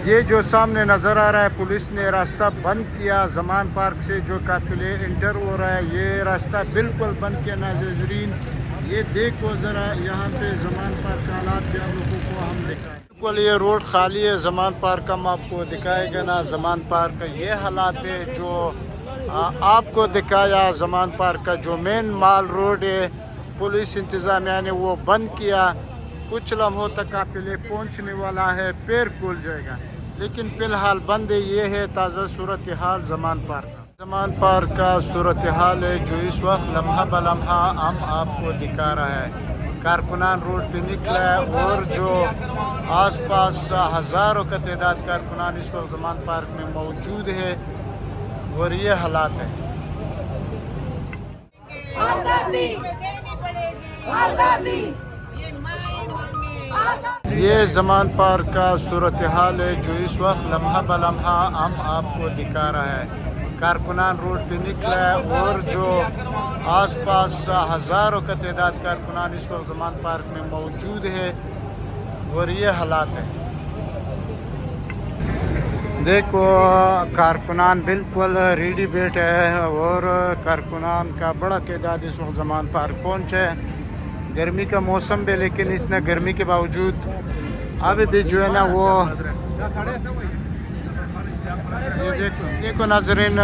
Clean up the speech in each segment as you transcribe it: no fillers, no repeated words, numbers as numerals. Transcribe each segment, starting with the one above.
یہ جو سامنے نظر آ رہا ہے پولیس نے راستہ بند کیا زمان پارک سے جو قافلے انٹر ہو رہا ہے، یہ راستہ بالکل بند کیا ناظرین۔ یہ دیکھو ذرا یہاں پہ زمان پارک کا حالات بھی آپ لوگوں کو ہم دکھائیں۔ بالکل یہ روڈ خالی ہے زمان پارک کا، ہم آپ کو دکھائے گا نا زمان پارک کا یہ حالات ہے جو آپ کو دکھایا۔ زمان پارک کا جو مین مال روڈ ہے پولیس انتظامیہ نے وہ بند کیا، کچھ لمحوں تک قافلے پہنچنے والا ہے، پھر کھل جائے گا، لیکن فی الحال بند ہے۔ یہ ہے تازہ صورتحال زمان پارک کا۔ زمان پارک کا صورتحال ہے جو اس وقت لمحہ بلمحہ ہم آپ کو دکھا رہا ہے۔ کارکنان روڈ پہ نکلا ہے اور جو آس پاس ہزاروں کا تعداد کارکنان اس وقت زمان پارک میں موجود ہے اور یہ حالات ہیں۔ یہ زمان پارک کا صورتحال ہے جو اس وقت لمحہ بلمحہ ہم آپ کو دکھا رہا ہے۔ کارکنان روڈ پہ نکلا ہے اور جو آس پاس ہزاروں کا تعداد کارکنان اس وقت زمان پارک میں موجود ہے اور یہ حالات ہیں۔ دیکھو کارکنان بالکل ریڈی بیٹھے ہیں اور کارکنان کا بڑا تعداد اس وقت زمان پارک پہنچے۔ گرمی کا موسم بھی، لیکن اتنا گرمی کے باوجود ابھی بھی جو ہے نا وہ دیکھو ناظرین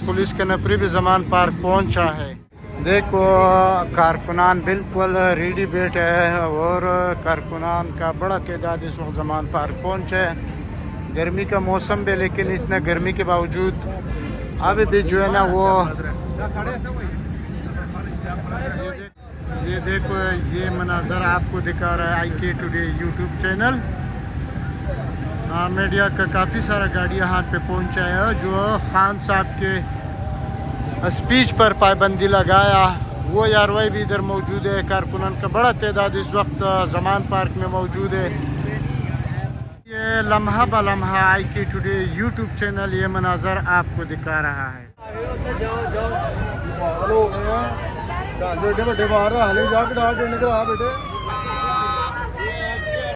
پولیس کا نفری بھی زمان پارک پہنچا ہے۔ دیکھو کارکنان بالکل ریڈی بیٹھے ہیں اور کارکنان کا بڑا تعداد اس وقت زمان پارک پہنچے۔ گرمی کا موسم بھی، لیکن اتنا گرمی کے باوجود ابھی بھی جو ہے نا وہ یہ دیکھو یہ مناظر آپ کو دکھا رہا ہے IK today YouTube channel. Media کا کافی سارا گاڑی یہاں پہ پہنچا ہے جو خان صاحب کے اسپیچ پر پابندی لگایا، وہ یاروائی بھی ادھر موجود ہے۔ کارکنان کا بڑا تعداد اس وقت زمان پارک میں موجود ہے۔ یہ لمحہ بلمحہ IK ٹوڈے یوٹیوب چینل یہ مناظر آپ کو دکھا رہا ہے۔ بیٹے بڑے باہر حالے جا کے ڈال دینے کے بیٹے